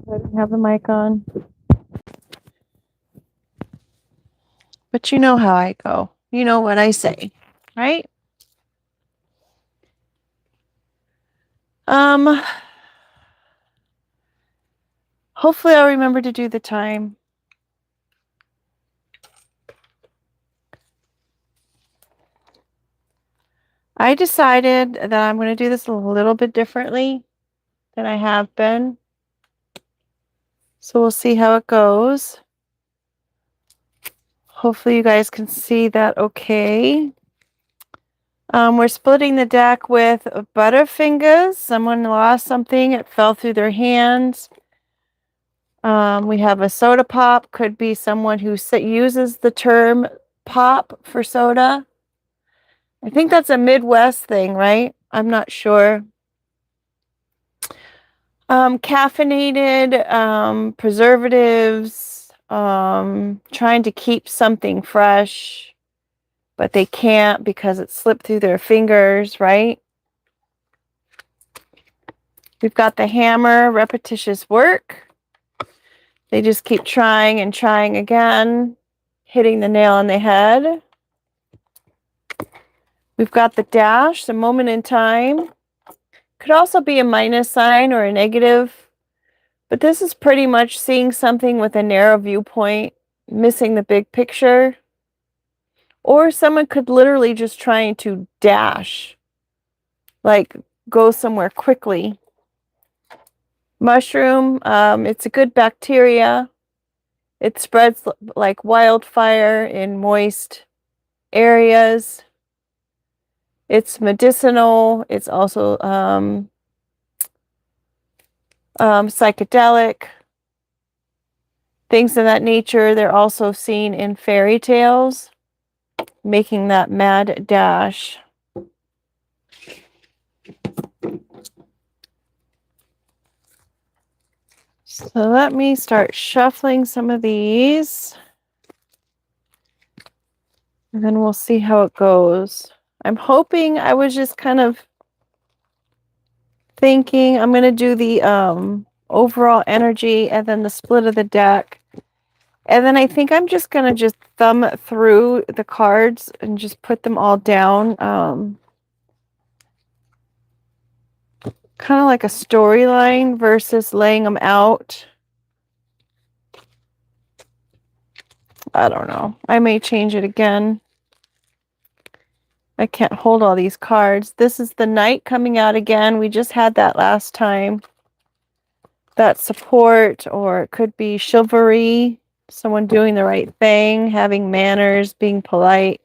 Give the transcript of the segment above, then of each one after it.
I didn't have the mic on. But you know how I go. You know what I say, right? Hopefully I'll remember to do the time. I decided that I'm going to do this a little bit differently than I have been. So we'll see how it goes. Hopefully you guys can see that okay. We're splitting the deck with Butterfingers. Someone lost something. It fell through their hands. We have a soda pop. Could be someone who uses the term pop for soda. I think that's a Midwest thing, right? I'm not sure. Caffeinated, preservatives, trying to keep something fresh, but they can't because it slipped through their fingers, right? We've got the hammer, repetitious work. They just keep trying and trying again, hitting the nail on the head. We've got the dash, the moment in time. Could also be a minus sign or a negative, but this is pretty much seeing something with a narrow viewpoint, missing the big picture. Or someone could literally just trying to dash, like go somewhere quickly. Mushroom, it's a good bacteria. It spreads like wildfire in moist areas. It's medicinal. It's also psychedelic. Things of that nature. They're also seen in fairy tales, making that mad dash. So let me start shuffling some of these. And then we'll see how it goes. I'm hoping, I was just kind of thinking I'm going to do the overall energy and then the split of the deck. And then I think I'm just going to just thumb through the cards and just put them all down. Kind of like a storyline versus laying them out. I don't know. I may change it again. I can't hold all these cards. This is the Knight coming out again. We just had that last time. That support, or it could be chivalry. Someone doing the right thing, having manners, being polite.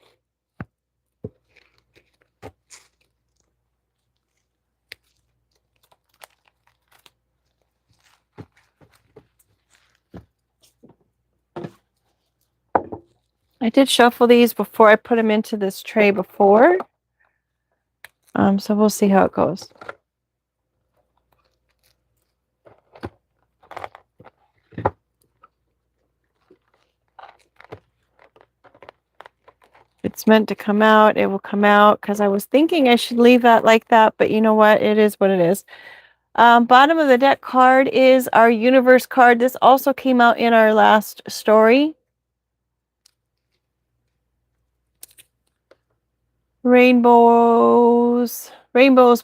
I did shuffle these before I put them into this tray before. So we'll see how it goes. It's meant to come out, it will come out, because I was thinking I should leave that like that, but you know what? It is what it is. Bottom of the deck card is our universe card. This also came out in our last story. Rainbows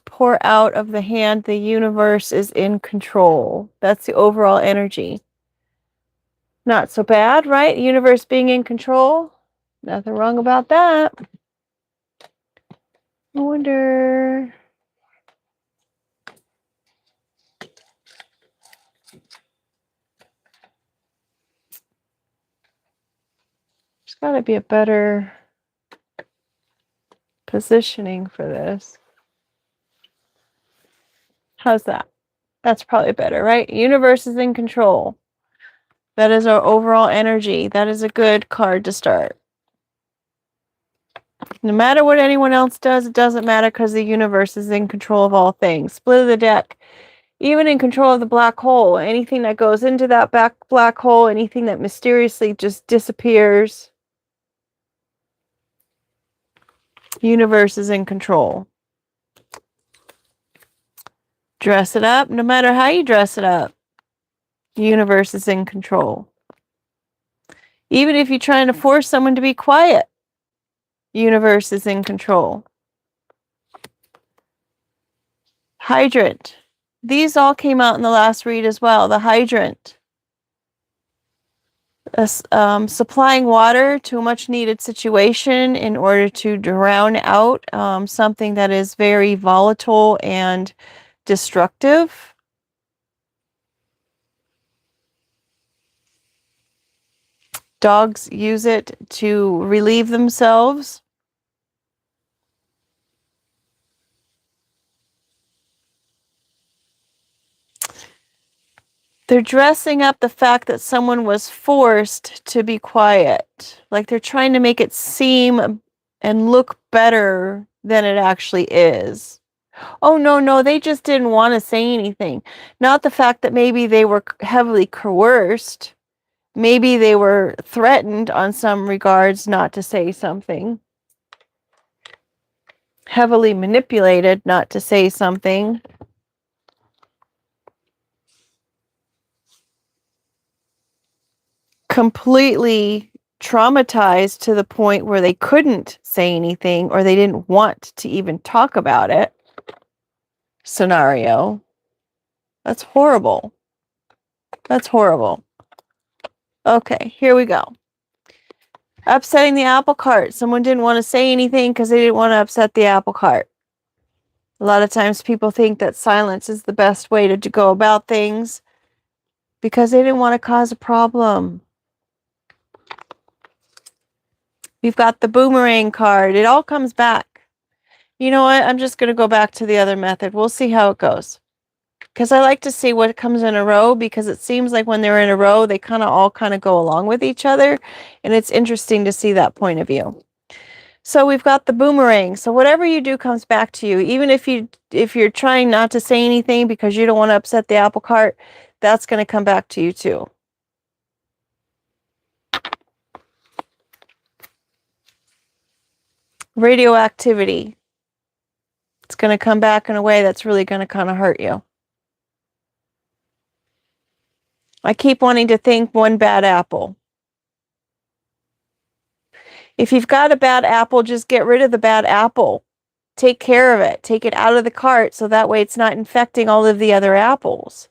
pour out of the hand. The universe is in control. That's the overall energy. Not so bad, right? The universe being in control. Nothing wrong about that. I wonder. There's got to be a better positioning for this. How's that? That's probably better, right? Universe is in control. That is our overall energy. That is a good card to start. No matter what anyone else does, it doesn't matter because the universe is in control of all things. Split of the deck. Even in control of the black hole. Anything that goes into that black hole, anything that mysteriously just disappears. Universe is in control. Dress it up, no matter how you dress it up. Universe is in control. Even if you're trying to force someone to be quiet, universe is in control. Hydrant. These all came out in the last read as well. The hydrant. Supplying water to a much needed situation in order to drown out something that is very volatile and destructive. Dogs use it to relieve themselves. They're dressing up the fact that someone was forced to be quiet. Like they're trying to make it seem and look better than it actually is. Oh, no, they just didn't want to say anything. Not the fact that maybe they were heavily coerced. Maybe they were threatened on some regards not to say something. Heavily manipulated not to say something. Completely traumatized to the point where they couldn't say anything or they didn't want to even talk about it. Scenario. That's horrible. That's horrible. Okay, here we go. Upsetting the apple cart. Someone didn't want to say anything because they didn't want to upset the apple cart. A lot of times people think that silence is the best way to go about things because they didn't want to cause a problem. We've got the boomerang card. It all comes back. You know what? I'm just going to go back to the other method. We'll see how it goes. Because I like to see what comes in a row, because it seems like when they're in a row, they all go along with each other. And it's interesting to see that point of view. So we've got the boomerang. So whatever you do comes back to you. Even if you're trying not to say anything because you don't want to upset the apple cart, that's going to come back to you too. Radioactivity. It's going to come back in a way that's really going to kind of hurt you. I keep wanting to think one bad apple. If you've got a bad apple, just get rid of the bad apple. Take care of it. Take it out of the cart so that way it's not infecting all of the other apples.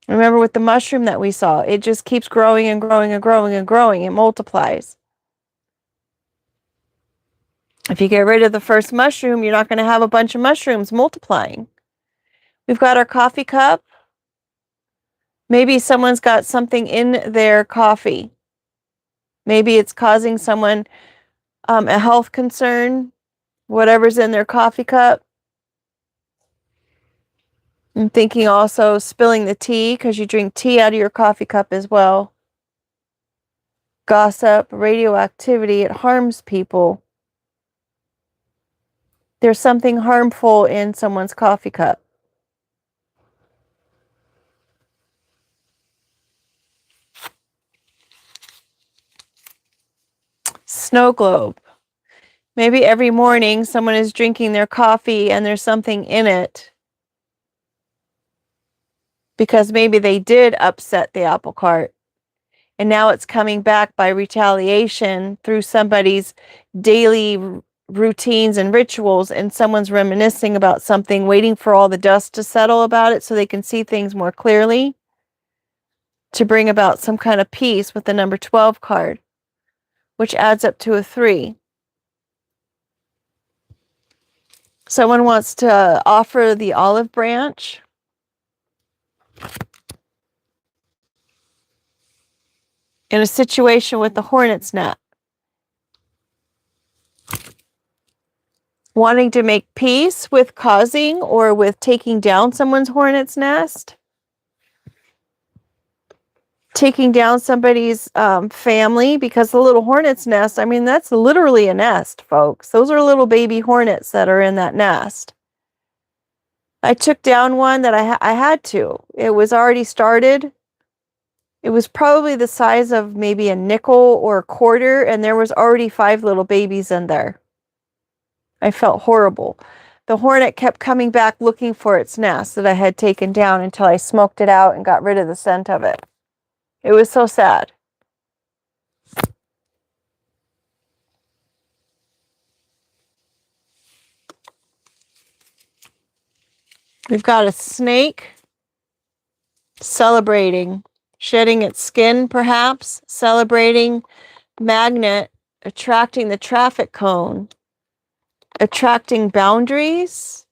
Remember with the mushroom that we saw, it just keeps growing and growing and growing and growing. It multiplies. If you get rid of the first mushroom, you're not going to have a bunch of mushrooms multiplying. We've got our coffee cup. Maybe someone's got something in their coffee. Maybe it's causing someone a health concern, whatever's in their coffee cup. I'm thinking also spilling the tea, because you drink tea out of your coffee cup as well. Gossip, radioactivity, it harms people. There's something harmful in someone's coffee cup. Snow globe. Maybe every morning someone is drinking their coffee and there's something in it because maybe they did upset the apple cart. And now it's coming back by retaliation through somebody's daily routines and rituals, and someone's reminiscing about something, waiting for all the dust to settle about it so they can see things more clearly, to bring about some kind of peace with the number 12 card, which adds up to a 3. Someone wants to offer the olive branch. In a situation with the hornet's nest. Wanting to make peace with causing or with taking down someone's hornet's nest. Taking down somebody's family, because the little hornet's nest, I mean, that's literally a nest, folks. Those are little baby hornets that are in that nest. I took down one that I had to. It was already started. It was probably the size of maybe a nickel or a quarter, and there was already 5 little babies in there. I felt horrible. the hornet kept coming back looking for its nest that I had taken down until I smoked it out and got rid of the scent of it. It was so sad. We've got a snake celebrating, shedding its skin perhaps, celebrating, magnet, attracting the traffic cone, attracting boundaries,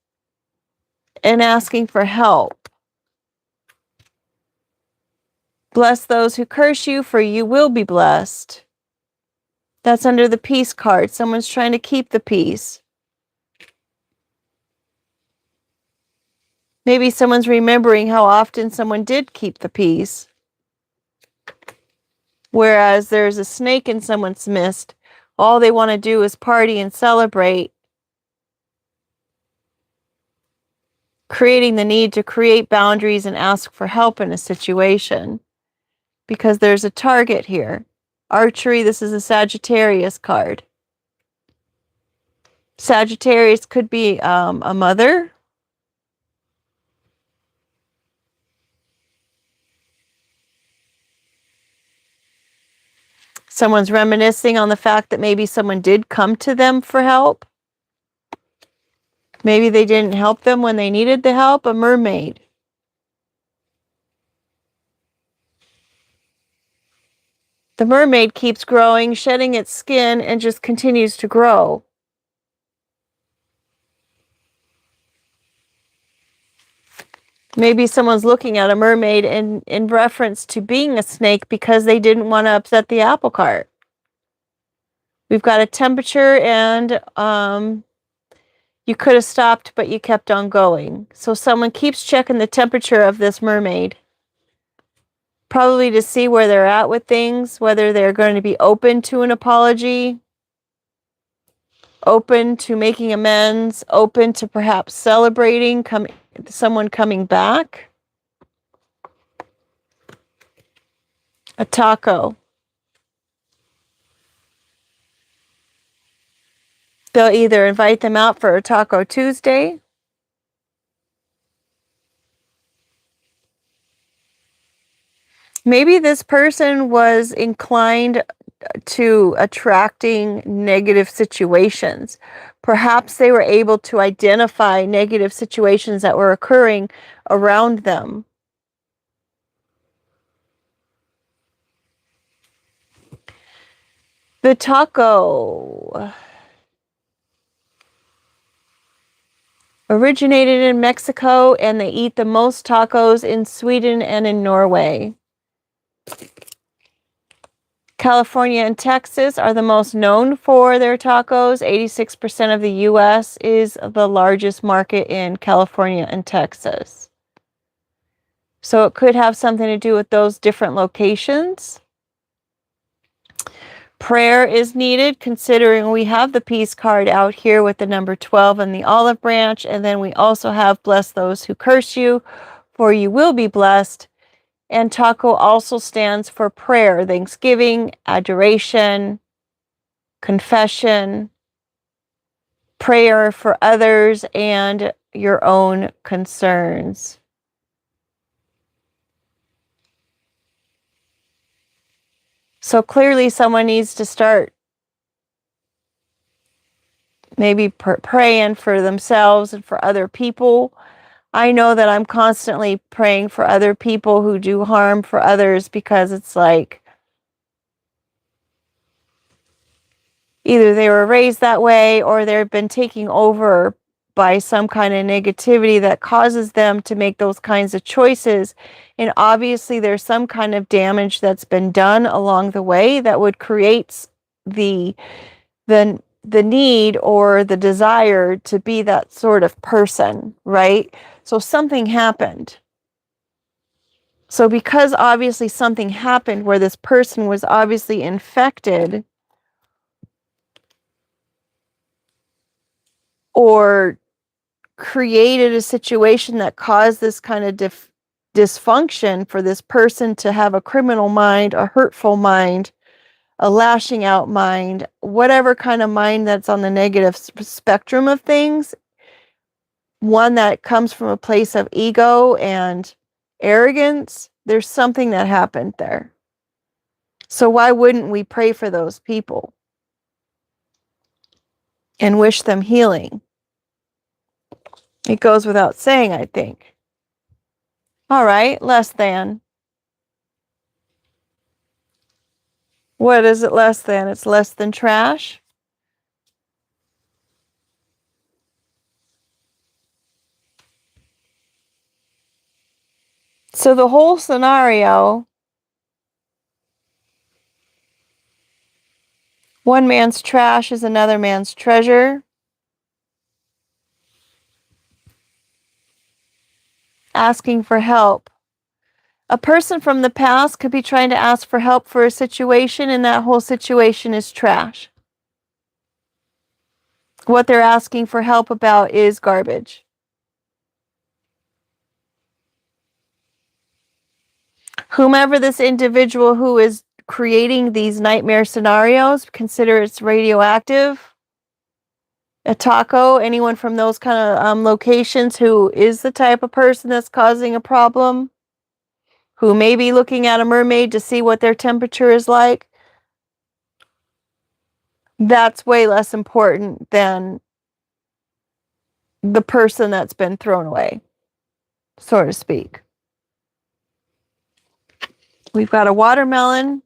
and asking for help. Bless those who curse you, for you will be blessed. That's under the peace card. Someone's trying to keep the peace. Maybe someone's remembering how often someone did keep the peace. Whereas there's a snake in someone's midst. All they want to do is party and celebrate, creating the need to create boundaries and ask for help in a situation. Because there's a target here. Archery, this is a Sagittarius card. Sagittarius could be a mother. Someone's reminiscing on the fact that maybe someone did come to them for help. Maybe they didn't help them when they needed the help. A mermaid. The mermaid keeps growing, shedding its skin, and just continues to grow. Maybe someone's looking at a mermaid in reference to being a snake because they didn't want to upset the apple cart. We've got a temperature, and you could have stopped, but you kept on going. So someone keeps checking the temperature of this mermaid. Probably to see where they're at with things, whether they're going to be open to an apology, open to making amends, open to perhaps celebrating someone coming back. A taco. They'll either invite them out for a Taco Tuesday, maybe this person was inclined to attracting negative situations. Perhaps they were able to identify negative situations that were occurring around them. The taco originated in Mexico, and they eat the most tacos in Sweden and in Norway. California and Texas are the most known for their tacos. 86% of the U.S. is the largest market in California and Texas. So it could have something to do with those different locations. Prayer is needed, considering we have the peace card out here with the number 12 and the olive branch. And then we also have bless those who curse you, for you will be blessed. And taco also stands for prayer, thanksgiving, adoration, confession, prayer for others, and your own concerns. So clearly someone needs to start maybe praying for themselves and for other people. I know that I'm constantly praying for other people who do harm for others, because it's like either they were raised that way or they've been taken over by some kind of negativity that causes them to make those kinds of choices. And obviously there's some kind of damage that's been done along the way that would create the need or the desire to be that sort of person, right? So something happened. So because obviously something happened where this person was obviously infected or created a situation that caused this kind of dysfunction for this person to have a criminal mind, a hurtful mind, a lashing out mind, whatever kind of mind that's on the negative spectrum of things, one that comes from a place of ego and arrogance, there's something that happened there. So why wouldn't we pray for those people and wish them healing? It goes without saying, I think. All right, less than. What is it less than? It's less than trash. So the whole scenario, one man's trash is another man's treasure. Asking for help. A person from the past could be trying to ask for help for a situation, and that whole situation is trash. What they're asking for help about is garbage. Whomever this individual who is creating these nightmare scenarios, consider it's radioactive. A taco, anyone from those kind of locations who is the type of person that's causing a problem, who may be looking at a mermaid to see what their temperature is like, that's way less important than the person that's been thrown away, so to speak. We've got a watermelon,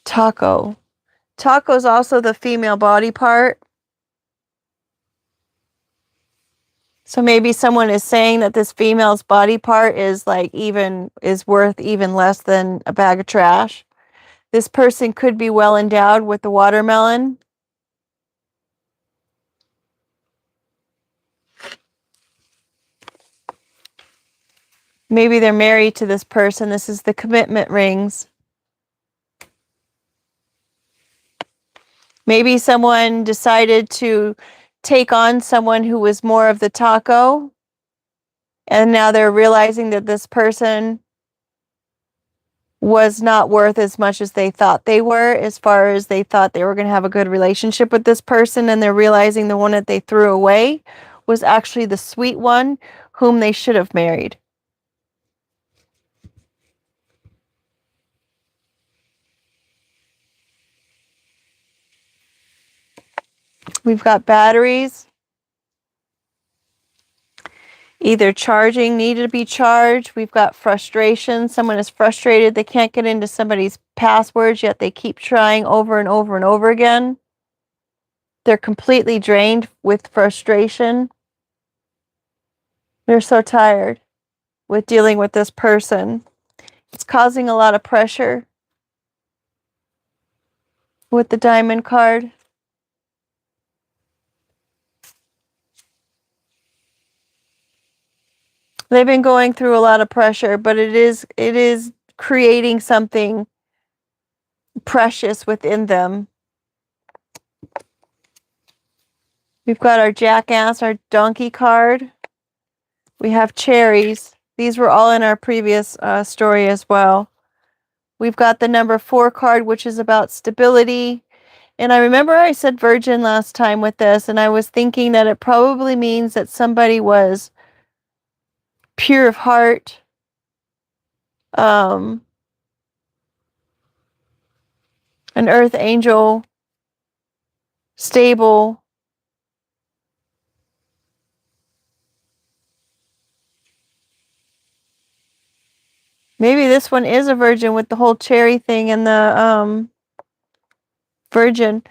taco. Taco is also the female body part. So maybe someone is saying that this female's body part is worth even less than a bag of trash. This person could be well endowed with the watermelon. Maybe they're married to this person. This is the commitment rings. Maybe someone decided to take on someone who was more of the taco, and now they're realizing that this person was not worth as much as they thought they were, as far as they thought they were going to have a good relationship with this person, and they're realizing the one that they threw away was actually the sweet one whom they should have married. We've got batteries. Either charging, needed to be charged. We've got frustration. Someone is frustrated. They can't get into somebody's passwords, yet they keep trying over and over and over again. They're completely drained with frustration. They're so tired with dealing with this person. It's causing a lot of pressure with the diamond card. They've been going through a lot of pressure, but it is creating something precious within them. We've got our jackass, our donkey card. We have cherries. These were all in our previous story as well. We've got the number 4 card, which is about stability. And I remember I said virgin last time with this, and I was thinking that it probably means that somebody was pure of heart, an earth angel, stable. Maybe this one is a virgin with the whole cherry thing and the virgin.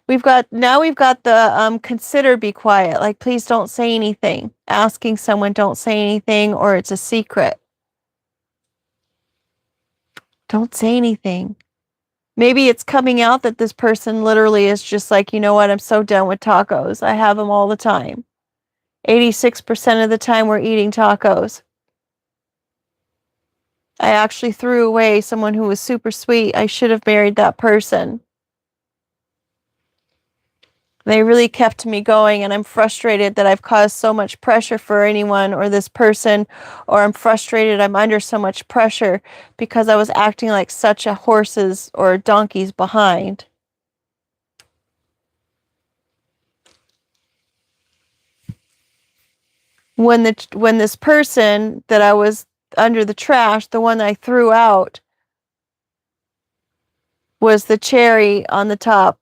We've got the consider, be quiet. Like, please don't say anything. Asking someone, don't say anything, or it's a secret. Don't say anything. Maybe it's coming out that this person literally is just like, you know what, I'm so done with tacos. I have them all the time. 86% of the time we're eating tacos. I actually threw away someone who was super sweet. I should have married that person. They really kept me going, and I'm frustrated that I've caused so much pressure for anyone or this person, or I'm frustrated I'm under so much pressure because I was acting like such a horse's or a donkey's behind. when this person that I was under the trash, the one I threw out, was the cherry on the top.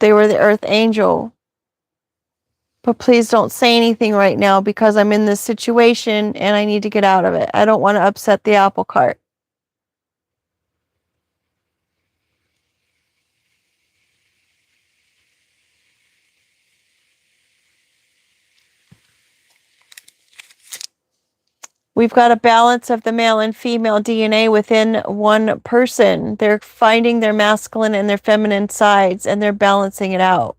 They were the earth angel. But please don't say anything right now because I'm in this situation and I need to get out of it. I don't want to upset the apple cart. We've got a balance of the male and female DNA within one person. They're finding their masculine and their feminine sides and they're balancing it out.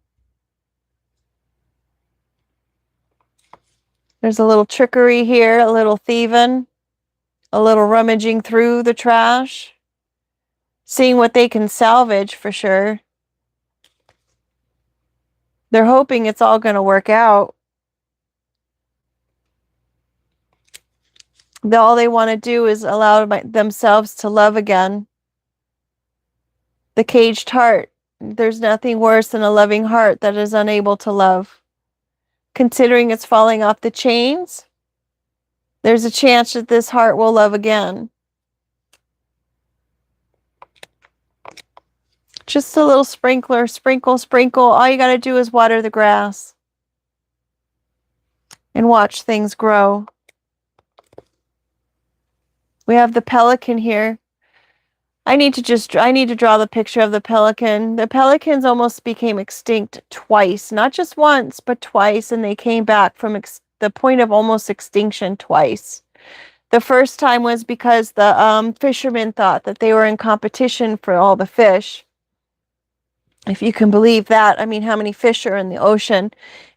There's a little trickery here, a little thieving, a little rummaging through the trash, seeing what they can salvage for sure. They're hoping it's all going to work out. All they want to do is allow themselves to love again. The caged heart. There's nothing worse than a loving heart that is unable to love. Considering it's falling off the chains, there's a chance that this heart will love again. Just a little sprinkler, sprinkle, sprinkle. All you got to do is water the grass and watch things grow. We have the pelican here. I need to draw the picture of the pelican. The pelicans almost became extinct twice, not just once, but twice, and they came back from the point of almost extinction twice. The first time was because the fishermen thought that they were in competition for all the fish. If you can believe that, I mean, how many fish are in the ocean?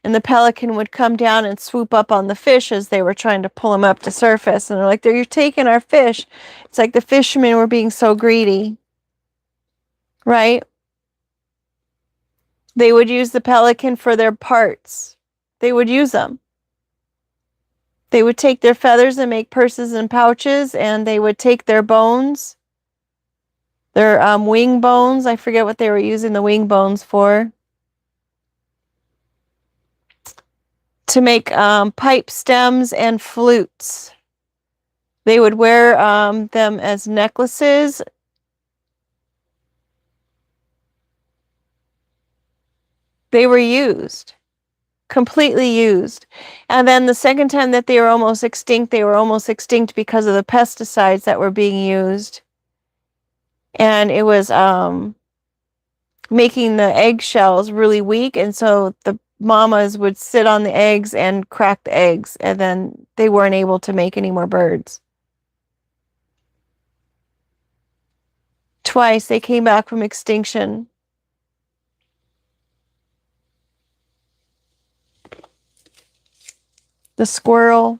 And the pelican would come down and swoop up on the fish as they were trying to pull them up to surface. And they're like, you're taking our fish. It's like the fishermen were being so greedy, right? They would use the pelican for their parts. They would use them. They would take their feathers and make purses and pouches, and they would take their bones, their wing bones. I forget what they were using the wing bones for. To make pipe stems and flutes. They would wear them as necklaces. They were used. Completely used. And then the second time that they were almost extinct because of the pesticides that were being used. And it was making the eggshells really weak, and so the mamas would sit on the eggs and crack the eggs, and then they weren't able to make any more birds. Twice they came back from extinction. The squirrel.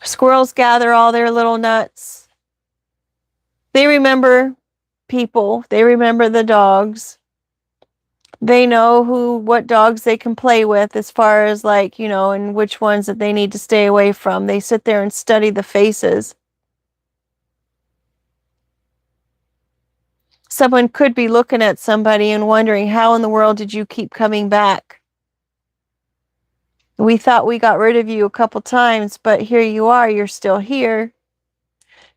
Squirrels gather all their little nuts. They remember people. They remember the dogs. They know what dogs they can play with as far as and which ones that they need to stay away from. They sit there and study the faces. Someone could be looking at somebody and wondering, how in the world did you keep coming back? We thought we got rid of you a couple times, but here you are, you're still here.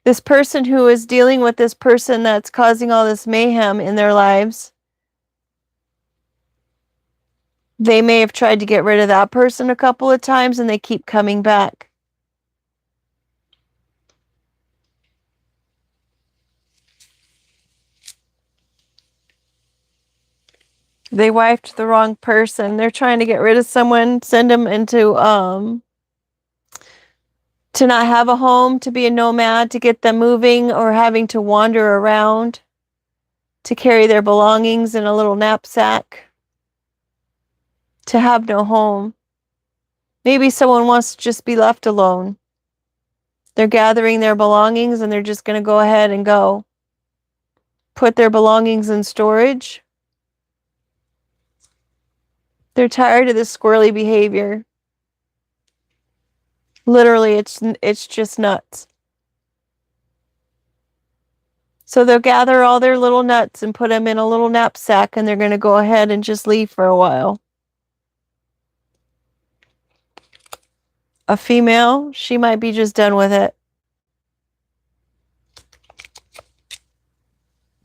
This person who is dealing with this person that's causing all this mayhem in their lives, they may have tried to get rid of that person a couple of times and they keep coming back. They wifed the wrong person. They're trying to get rid of someone, send them into to not have a home, to be a nomad, to get them moving or having to wander around, to carry their belongings in a little knapsack, to have no home. Maybe someone wants to just be left alone. They're gathering their belongings and they're just going to go ahead and go. Put their belongings in storage. They're tired of this squirrely behavior. Literally, it's just nuts. So they'll gather all their little nuts and put them in a little knapsack, and they're going to go ahead and just leave for a while. A female, she might be just done with it.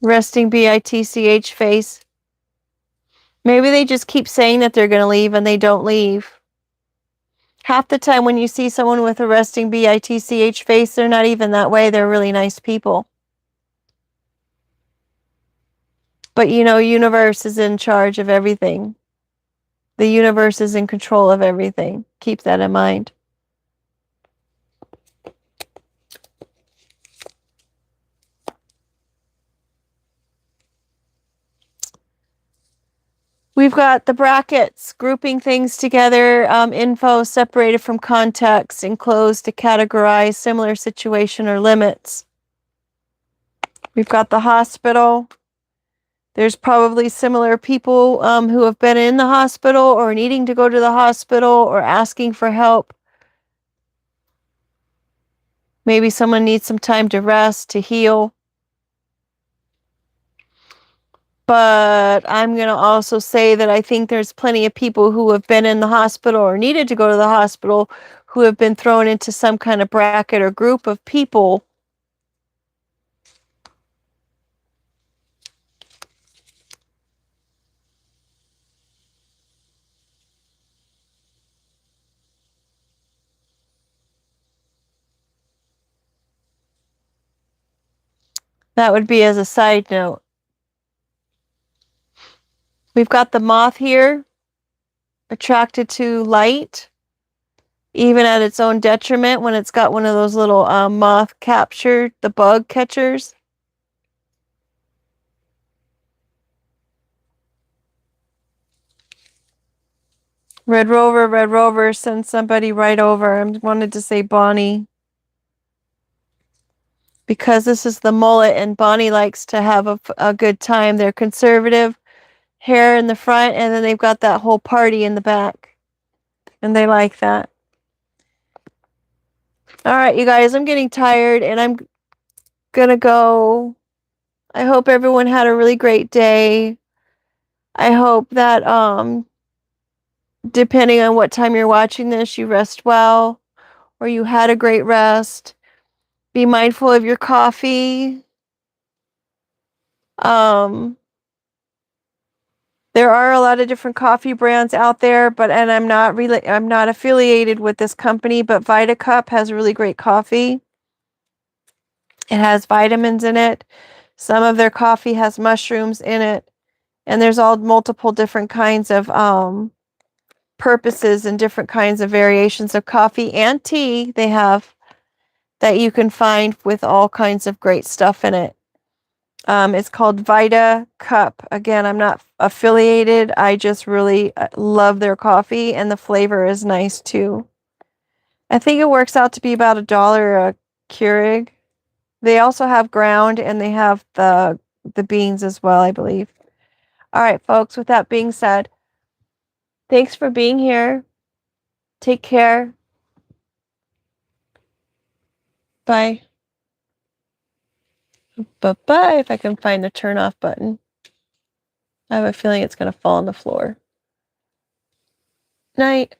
Resting bitch face. Maybe they just keep saying that they're going to leave and they don't leave. Half the time when you see someone with a resting bitch face, they're not even that way. They're really nice people. But you know, universe is in charge of everything. The universe is in control of everything. Keep that in mind. We've got the brackets, grouping things together, info separated from context, enclosed to categorize similar situation or limits. We've got the hospital. There's probably similar people who have been in the hospital or needing to go to the hospital or asking for help. Maybe someone needs some time to rest, to heal. But I'm going to also say that I think there's plenty of people who have been in the hospital or needed to go to the hospital who have been thrown into some kind of bracket or group of people. That would be as a side note. We've got the moth here, attracted to light, even at its own detriment when it's got one of those little moth capture, the bug catchers. Red Rover, send somebody right over. I wanted to say Bonnie. Because this is the mullet and Bonnie likes to have a good time. They're conservative, hair in the front, and then they've got that whole party in the back. And they like that. All right, you guys, I'm getting tired and I'm gonna go. I hope everyone had a really great day. I hope that depending on what time you're watching this, you rest well or you had a great rest. Be mindful of your coffee. There are a lot of different coffee brands out there, and I'm not affiliated with this company, but VitaCup has really great coffee. It has vitamins in it. Some of their coffee has mushrooms in it, and there's all multiple different kinds of purposes and different kinds of variations of coffee and tea they have that you can find with all kinds of great stuff in it. It's called Vita Cup. Again, I'm not affiliated. I just really love their coffee, and the flavor is nice too. I think it works out to be about $1 a Keurig. They also have ground, and they have the beans as well, I believe. All right, folks, with that being said, thanks for being here. Take care. Bye. Bye-bye, if I can find the turn off button. I have a feeling it's going to fall on the floor. Night.